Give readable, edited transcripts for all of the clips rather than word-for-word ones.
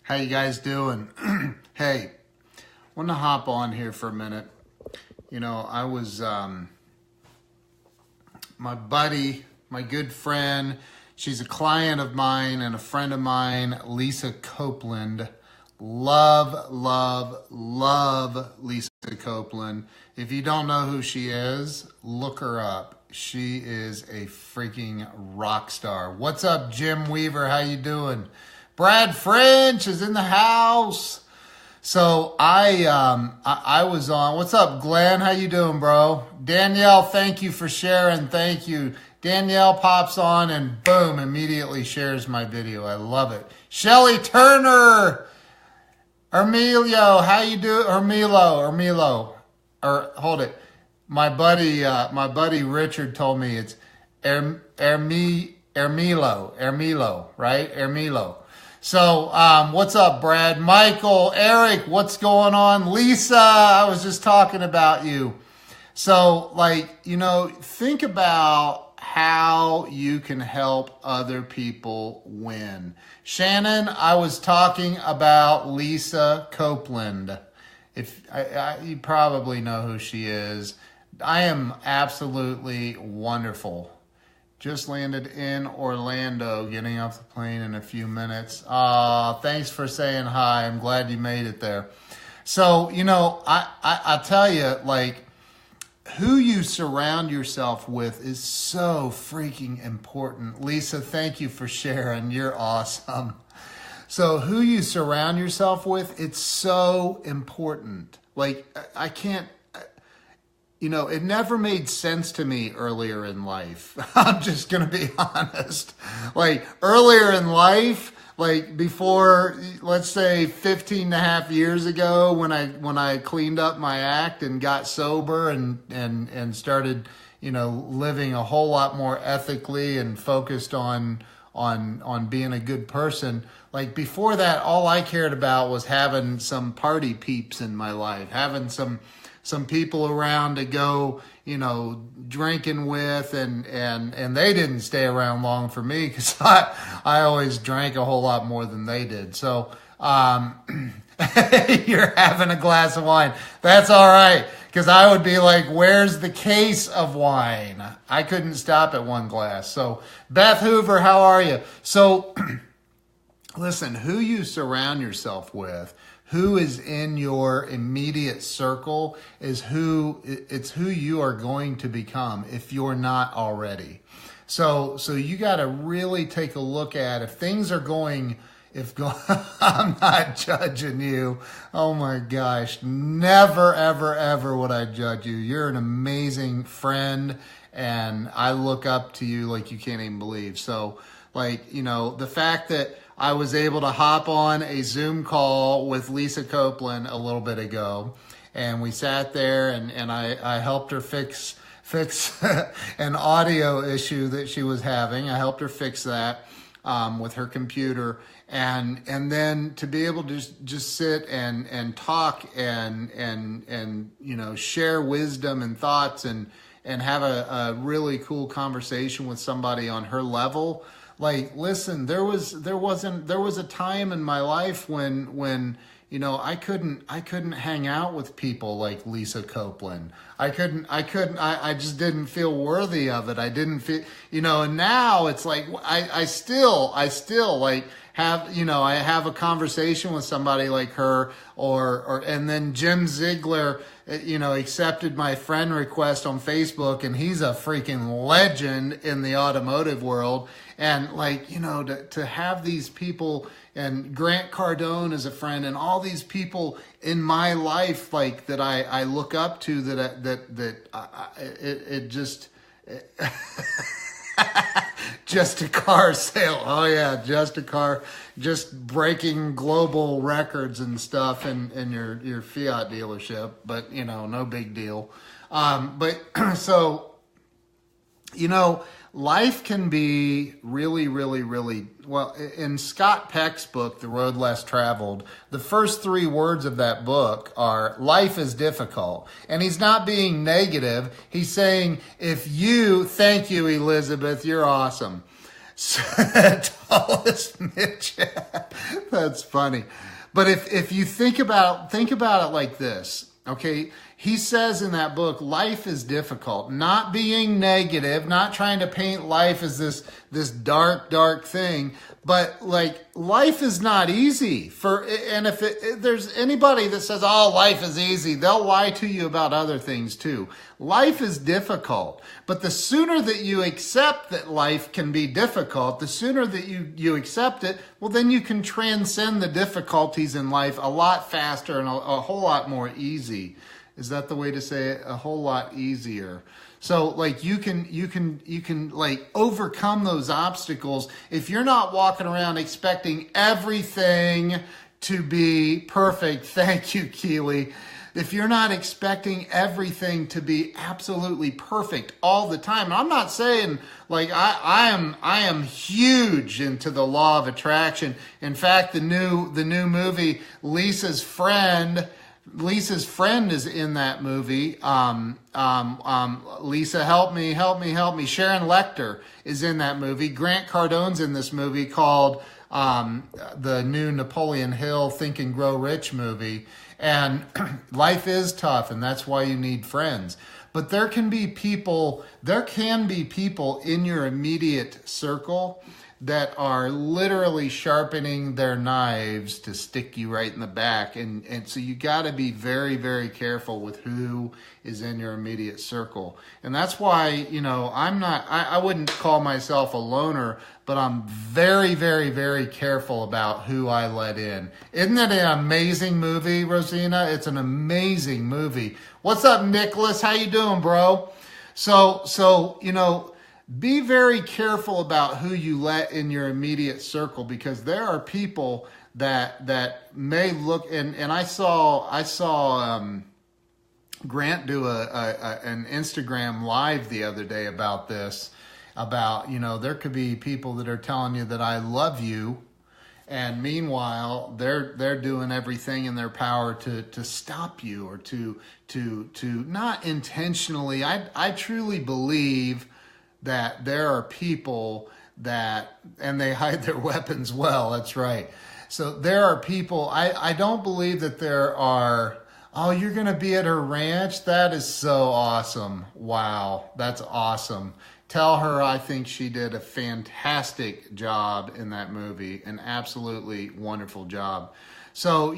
How you guys doing? Hey, want to hop on here for a minute. You know, I was my buddy, my good friend. She's a client of mine and a friend of mine, Lisa Copeland. Love Lisa Copeland. If you don't know who she is, look her up. She is a freaking rock star. What's up, Jim Weaver? How you doing? Brad French is in the house. So I was on. What's up, Glenn? How you doing, bro? Danielle, thank you for sharing. Thank you. Danielle pops on and boom, immediately shares my video. I love it. Shelly Turner. Ermilio, how you do? Ermilo. Or hold it. My buddy Richard told me it's Ermilo, right? Ermilo. So, what's up, Brad? Michael, Eric, what's going on? Lisa, I was just talking about you. So, think about how you can help other people win. Shannon, I was talking about Lisa Copeland. You probably know who she is. I am absolutely wonderful. Just landed in Orlando, getting off the plane in a few minutes. Thanks for saying hi. I'm glad you made it there. So, I tell you, who you surround yourself with is so freaking important. Lisa, thank you for sharing. You're awesome. So who you surround yourself with, it's so important. I can't, it never made sense to me earlier in life. I'm just going to be honest. Earlier in life, before, let's say 15 and a half years ago when I cleaned up my act and got sober and started, living a whole lot more ethically and focused on being a good person. Before that, all I cared about was having some party peeps in my life, having some people around to go, drinking with, and they didn't stay around long for me because I always drank a whole lot more than they did. So, you're having a glass of wine. That's all right. Because I would be like, where's the case of wine? I couldn't stop at one glass. So, Beth Hoover, how are you? So, listen, who you surround yourself with, who is in your immediate circle it's who you are going to become if you're not already. So you got to really take a look at if things are going, I'm not judging you. Oh my gosh. Never, ever, ever would I judge you. You're an amazing friend and I look up to you like you can't even believe. So the fact that I was able to hop on a Zoom call with Lisa Copeland a little bit ago, and we sat there and I helped her fix an audio issue that she was having. I helped her fix that with her computer, and then to be able to just sit and talk and share wisdom and thoughts and have a really cool conversation with somebody on her level. Listen, there was a time in my life when I couldn't hang out with people like Lisa Copeland. I just didn't feel worthy of it. I didn't feel, and now it's I still have, I have a conversation with somebody like her and then Jim Ziegler, accepted my friend request on Facebook, and he's a freaking legend in the automotive world. And to have these people, and Grant Cardone is a friend, and all these people in my life, that I look up to, it just, just a car sale. Oh yeah, just a car, just breaking global records and stuff in your Fiat dealership, but no big deal. Life can be really, really, really, well, in Scott Peck's book, The Road Less Traveled, the first 3 words of that book are, life is difficult. And he's not being negative. He's saying, thank you, Elizabeth, you're awesome. Tallest midget. That's funny. But if you think about it like this, okay? He says in that book, life is difficult. Not being negative, not trying to paint life as this dark thing, but like life is not easy. And if there's anybody that says, "Oh, life is easy," they'll lie to you about other things too. Life is difficult, but the sooner that you accept that life can be difficult, the sooner that you accept it, well, then you can transcend the difficulties in life a lot faster and a whole lot more easy. Is that the way to say it? A whole lot easier. So like you can like overcome those obstacles if you're not walking around expecting everything to be perfect. Thank you, Keely. If you're not expecting everything to be absolutely perfect all the time, and I'm not saying like I am huge into the law of attraction. In fact, the new movie Lisa's Friend is in that movie. Lisa, help me. Sharon Lecter is in that movie. Grant Cardone's in this movie called the new Napoleon Hill Think and Grow Rich movie. And life is tough, and that's why you need friends. But there can be people in your immediate circle that are literally sharpening their knives to stick you right in the back. And so you got to be very, very careful with who is in your immediate circle. And that's why, I wouldn't call myself a loner, but I'm very, very, very careful about who I let in. Isn't it an amazing movie, Rosina? It's an amazing movie. What's up, Nicholas? How you doing, bro? So, be very careful about who you let in your immediate circle, because there are people that may look, and I saw Grant do an Instagram live the other day about this, about, there could be people that are telling you that I love you, and meanwhile they're doing everything in their power to stop you, or to not intentionally. I truly believe that there are people and they hide their weapons well. That's right. So there are people, I don't believe that there are, "Oh, you're going to be at her ranch? That is so awesome. Wow, that's awesome. Tell her I think she did a fantastic job in that movie, an absolutely wonderful job." So,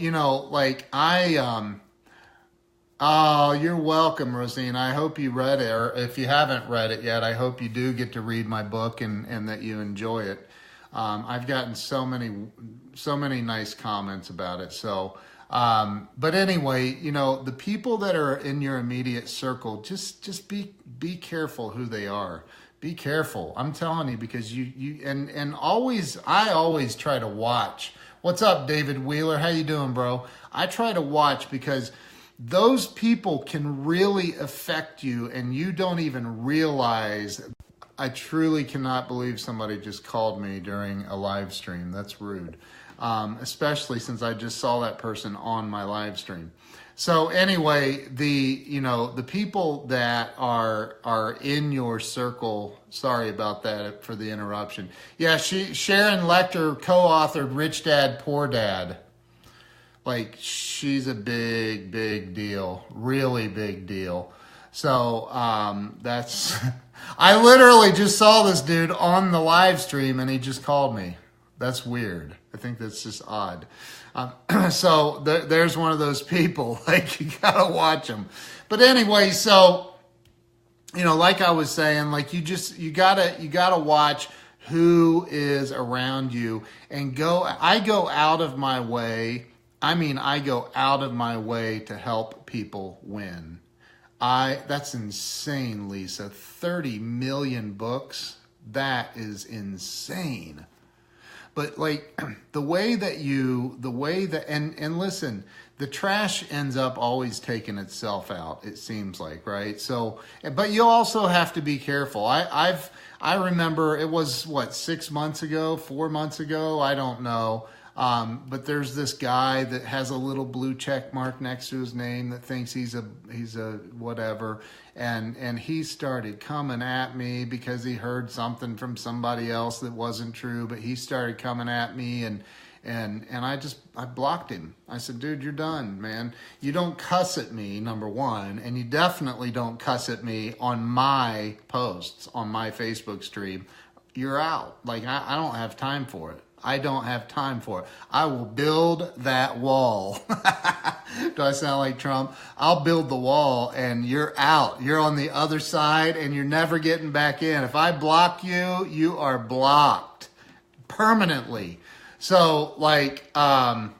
oh, you're welcome, Rosina. I hope you read it, or if you haven't read it yet, I hope you do get to read my book and that you enjoy it. I've gotten so many nice comments about it. So, but anyway, the people that are in your immediate circle, just be careful who they are. Be careful. I'm telling you, because I always try to watch. What's up, David Wheeler? How you doing, bro? I try to watch, because those people can really affect you and you don't even realize. I truly cannot believe somebody just called me during a live stream. That's rude. Especially since I just saw that person on my live stream. So anyway, the people that are in your circle, sorry about that for the interruption. Yeah, Sharon Lecter co-authored Rich Dad, Poor Dad. Like, she's a big, big deal, really big deal. So that's, I literally just saw this dude on the live stream and he just called me. That's weird. I think that's just odd. So there's one of those people, like, you gotta watch them. But anyway, so, like I was saying, like, you gotta watch who is around you, and I go out of my way. I go out of my way to help people win. That's insane, Lisa. 30 million books. That is insane. But like and listen, the trash ends up always taking itself out, it seems like, right? So, but you also have to be careful. I remember it was 4 months ago, I don't know. But there's this guy that has a little blue check mark next to his name that thinks he's a whatever. And he started coming at me because he heard something from somebody else that wasn't true, but he started coming at me And I blocked him. I said, dude, you're done, man. You don't cuss at me, number one, and you definitely don't cuss at me on my posts, on my Facebook stream. You're out. Like, I don't have time for it. I don't have time for it. I will build that wall. Do I sound like Trump? I'll build the wall and you're out. You're on the other side and you're never getting back in. If I block you, you are blocked permanently. So like, that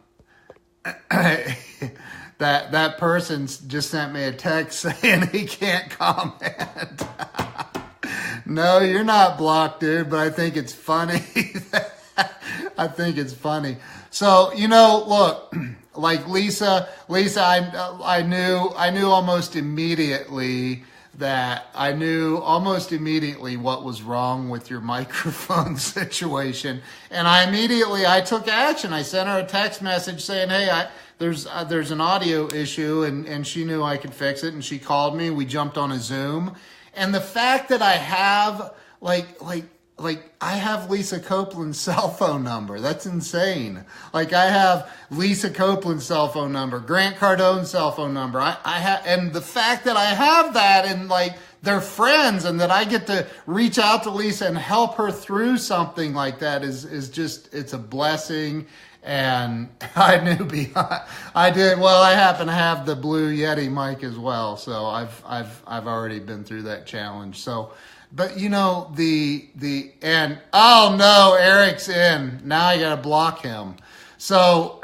person just sent me a text saying he can't comment. No, you're not blocked, dude, but I think it's funny. I think it's funny. So, look, like Lisa, I knew almost immediately what was wrong with your microphone situation. And I took action. I sent her a text message saying, hey, there's an audio issue, and she knew I could fix it. And she called me. We jumped on a Zoom. And the fact that I have I have Lisa Copeland's cell phone number. That's insane. Like I have Lisa Copeland's cell phone number, Grant Cardone's cell phone number. And the fact that I have that and like they're friends and that I get to reach out to Lisa and help her through something like that is just, it's a blessing. And I did. Well, I happen to have the Blue Yeti mic as well. So I've already been through that challenge. So, but and oh no, Eric's in. Now I got to block him. So,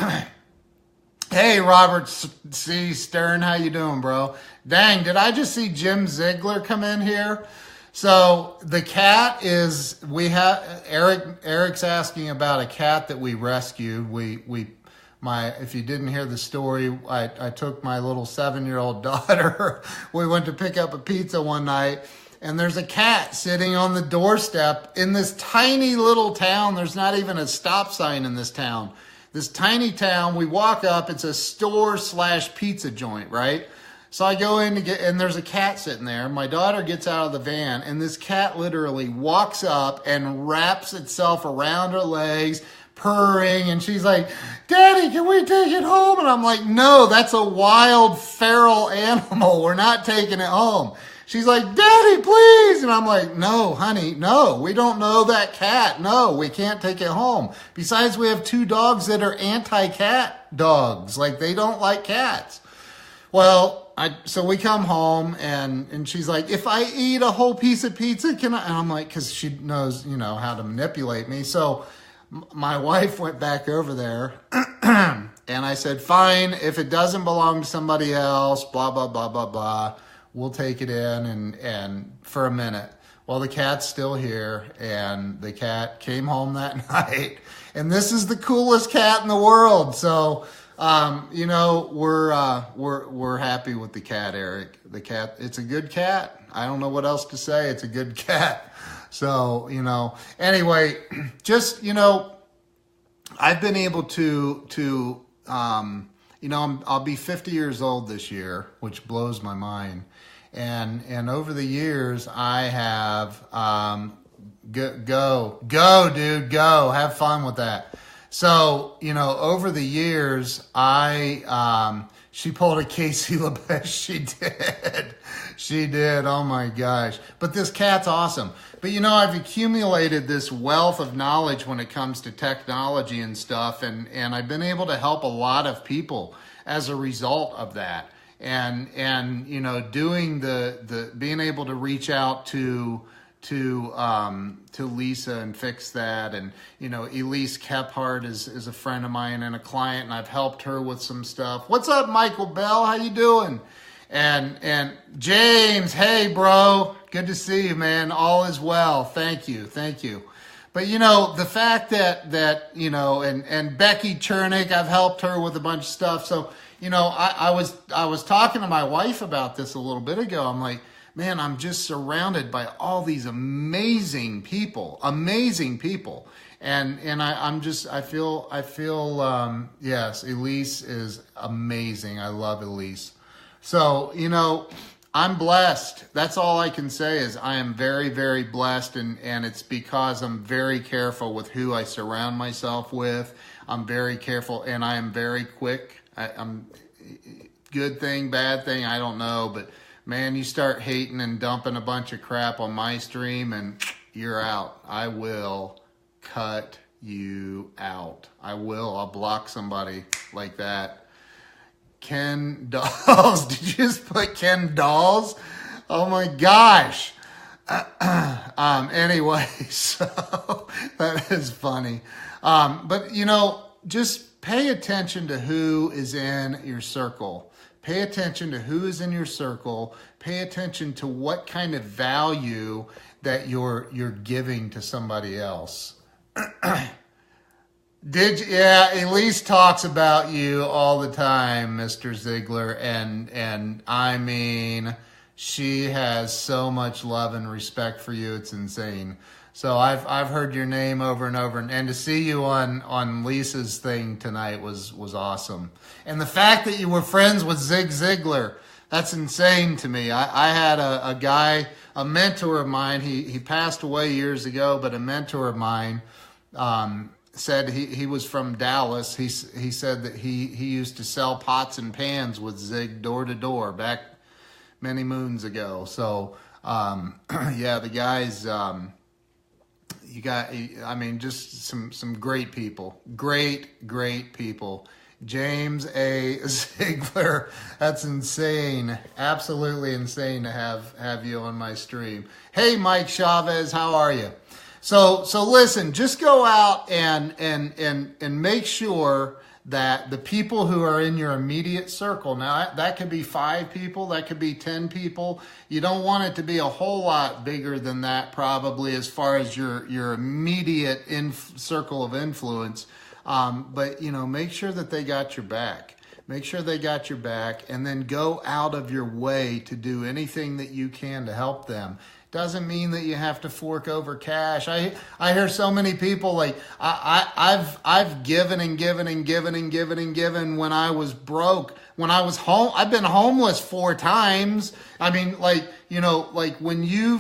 hey, Robert C. Stern, how you doing, bro? Dang, did I just see Jim Ziegler come in here? So the cat is, Eric's asking about a cat that we rescued. If you didn't hear the story, I took my little 7-year-old daughter. We went to pick up a pizza one night and there's a cat sitting on the doorstep in this tiny little town. There's not even a stop sign in this town. This tiny town, we walk up, it's a store/pizza joint, right? So I go in and there's a cat sitting there. My daughter gets out of the van and this cat literally walks up and wraps itself around her legs, purring. And she's like, Daddy, can we take it home? And I'm like, no, that's a wild feral animal. We're not taking it home. She's like, Daddy, please. And I'm like, no, honey, no, we don't know that cat. No, we can't take it home. Besides, we have 2 dogs that are anti-cat dogs. Like they don't like cats. Well, so we come home and she's like, if I eat a whole piece of pizza, can I? And I'm like, cause she knows, how to manipulate me. So my wife went back over there and I said, fine, if it doesn't belong to somebody else, blah, blah, blah, blah, blah, we'll take it in and for a minute. Well, the cat's still here and the cat came home that night and this is the coolest cat in the world. So, we're happy with the cat, Eric. The cat, it's a good cat. I don't know what else to say. It's a good cat. So, anyway, just, I've been able to I'll be 50 years old this year, which blows my mind. And over the years, I have, go, dude, go, have fun with that. So, over the years, she pulled a Casey LeBesh. She did. Oh my gosh. But this cat's awesome. But I've accumulated this wealth of knowledge when it comes to technology and stuff. And I've been able to help a lot of people as a result of that. And doing being able to reach out to Lisa and fix that. And, Elise Kephart is a friend of mine and a client, and I've helped her with some stuff. What's up, Michael Bell? How you doing? And James, hey, bro. Good to see you, man. All is well. Thank you. But, the fact that and Becky Chernick, I've helped her with a bunch of stuff. So, I was talking to my wife about this a little bit ago. I'm like, man, I'm just surrounded by all these amazing people. And I feel, yes, Elise is amazing. I love Elise. So, I'm blessed. That's all I can say is I am very, very blessed, and it's because I'm very careful with who I surround myself with. I'm very careful, and I am very quick. I'm good thing, bad thing, I don't know, but man, you start hating and dumping a bunch of crap on my stream, and you're out. I will cut you out. I will. I'll block somebody like that. Ken Dolls. Did you just put Ken Dolls? Oh my gosh. Anyway, so that is funny. But you know, just pay attention to who is in your circle. Pay attention to who is in your circle. Pay attention to what kind of value that you're giving to somebody else. Yeah, Elise talks about you all the time, Mr. Ziegler, and I mean, she has so much love and respect for you. It's insane. So I've heard your name over and over, and to see you on Lisa's thing tonight was awesome. And the fact that you were friends with Zig Ziglar, that's insane to me. I had a guy, a mentor of mine. He passed away years ago, but a mentor of mine. Said he was from Dallas. He said that he used to sell pots and pans with Zig door to door back many moons ago. So yeah, the guys, I mean, just some great people, great people. James A. Ziegler, that's insane, absolutely insane to have you on my stream. Hey, Mike Chavez, how are you? So listen, just go out and make sure that the people who are in your immediate circle, now that could be 5 people, that could be 10 people. You don't want it to be a whole lot bigger than that, probably, as far as your immediate circle of influence. But you know, make sure that they got your back. Make sure they got your back, and then go out of your way to do anything that you can to help them. Doesn't mean that you have to fork over cash. I hear so many people like I've given and given and given and given and given when I was broke. When I was home, I've been homeless 4 times. I mean, like, you know, like when you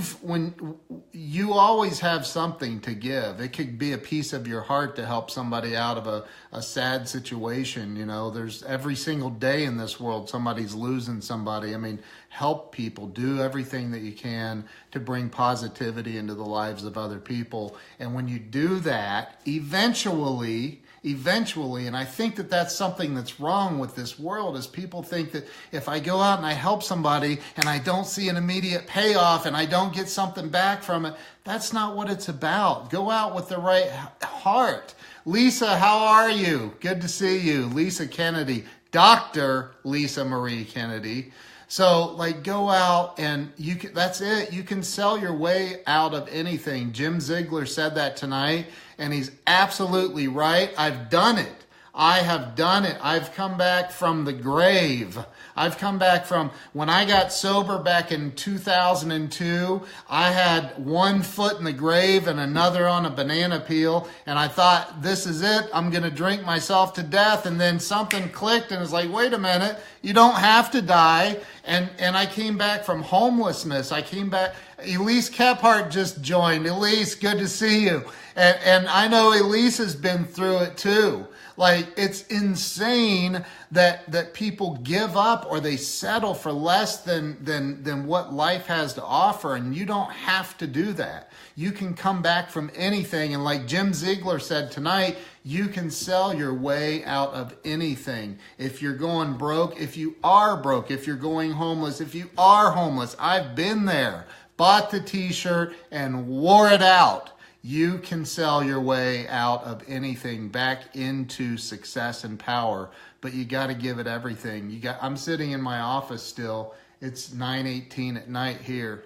always have something to give. It could be a piece of your heart to help somebody out of a sad situation. You know, there's every single day in this world, somebody's losing somebody. I mean, help people, do everything that you can to bring positivity into the lives of other people. And when you do that, eventually, and I think that that's something that's wrong with this world, is people think that if I go out and I help somebody and I don't see an immediate payoff and I don't get something back from it, that's not what it's about. Go out with the right heart. Lisa, how are you? Good to see you. Lisa Kennedy, Dr. Lisa Marie Kennedy. So, like, go out and that's it. You can sell your way out of anything. Jim Ziegler said that tonight, and he's absolutely right. I've done it. I have done it. I've come back from the grave. I've come back from when I got sober back in 2002. I had one foot in the grave and another on a banana peel. And I thought, this is it. I'm going to drink myself to death. And then something clicked and it's like, wait a minute, you don't have to die. And I came back from homelessness. I came back. Elise Kephart just joined. Elise, good to see you. And I know Elise has been through it too. Like, it's insane that people give up or they settle for less than what life has to offer. And you don't have to do that. You can come back from anything. And like Jim Ziegler said tonight, you can sell your way out of anything. If you're going broke, if you are broke, if you're going homeless, if you are homeless, I've been there, bought the t-shirt and wore it out. You can sell your way out of anything back into success and power, but you got to give it everything. I'm sitting in my office still. It's 9:18 at night here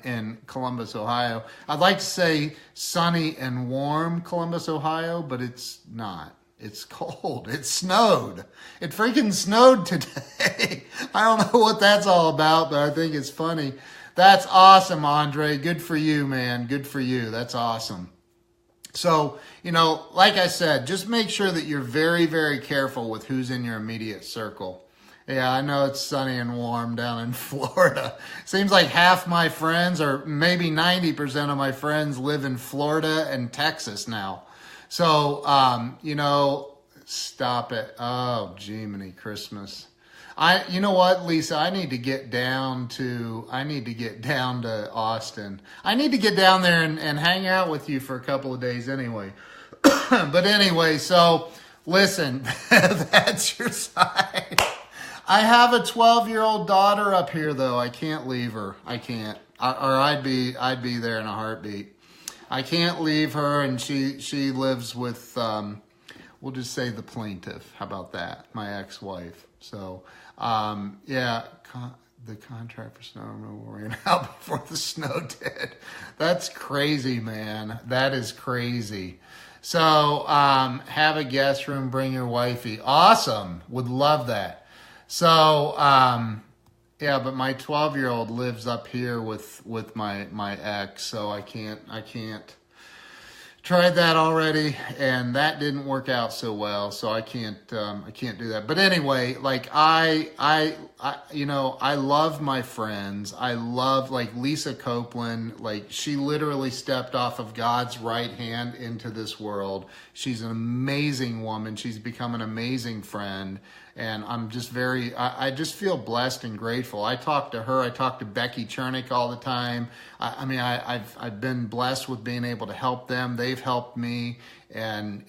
in Columbus, Ohio. I'd like to say sunny and warm Columbus, Ohio, but it's not. It's cold. It snowed. It freaking snowed today. I don't know what that's all about, but I think it's funny. That's awesome, Andre. Good for you, man. Good for you. That's awesome. So, you like I said, just make sure that you're very, very careful with who's in your immediate circle. Yeah, I know it's sunny and warm down in Florida. Seems like half my friends, or maybe 90% of my friends, live in Florida and Texas now. So, stop it. Oh, Jiminy Christmas. You know what, Lisa? I need to get down to Austin. I need to get down there and hang out with you for a couple of days anyway. But anyway, so listen, that's your side. I have a 12-year-old daughter up here, though. I can't leave her. I can't, or I'd be there in a heartbeat. I can't leave her, and she lives with, we'll just say the plaintiff. How about that? My ex-wife. So, yeah, the contract for snow removal ran out before the snow did. That's crazy, man. That is crazy. So, have a guest room. Bring your wifey. Awesome. Would love that. So, yeah, but my 12-year-old lives up here with my ex, so I can't. Tried that already, and that didn't work out so well. So I can't do that. But anyway, like I love my friends. I love, like, Lisa Copeland. Like, she literally stepped off of God's right hand into this world. She's an amazing woman. She's become an amazing friend. And I'm just I just feel blessed and grateful. I talk to her. I talk to Becky Chernick all the time. I've been blessed with being able to help them. They've helped me. And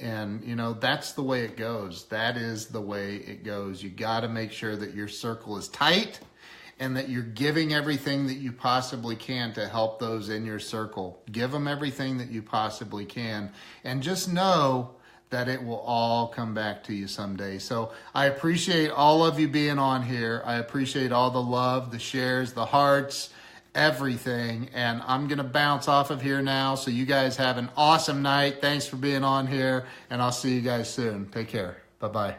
that's the way it goes. That is the way it goes. You got to make sure that your circle is tight and that you're giving everything that you possibly can to help those in your circle. Give them everything that you possibly can. And just know that it will all come back to you someday. So I appreciate all of you being on here. I appreciate all the love, the shares, the hearts, everything. And I'm going to bounce off of here now. So you guys have an awesome night. Thanks for being on here. And I'll see you guys soon. Take care. Bye-bye.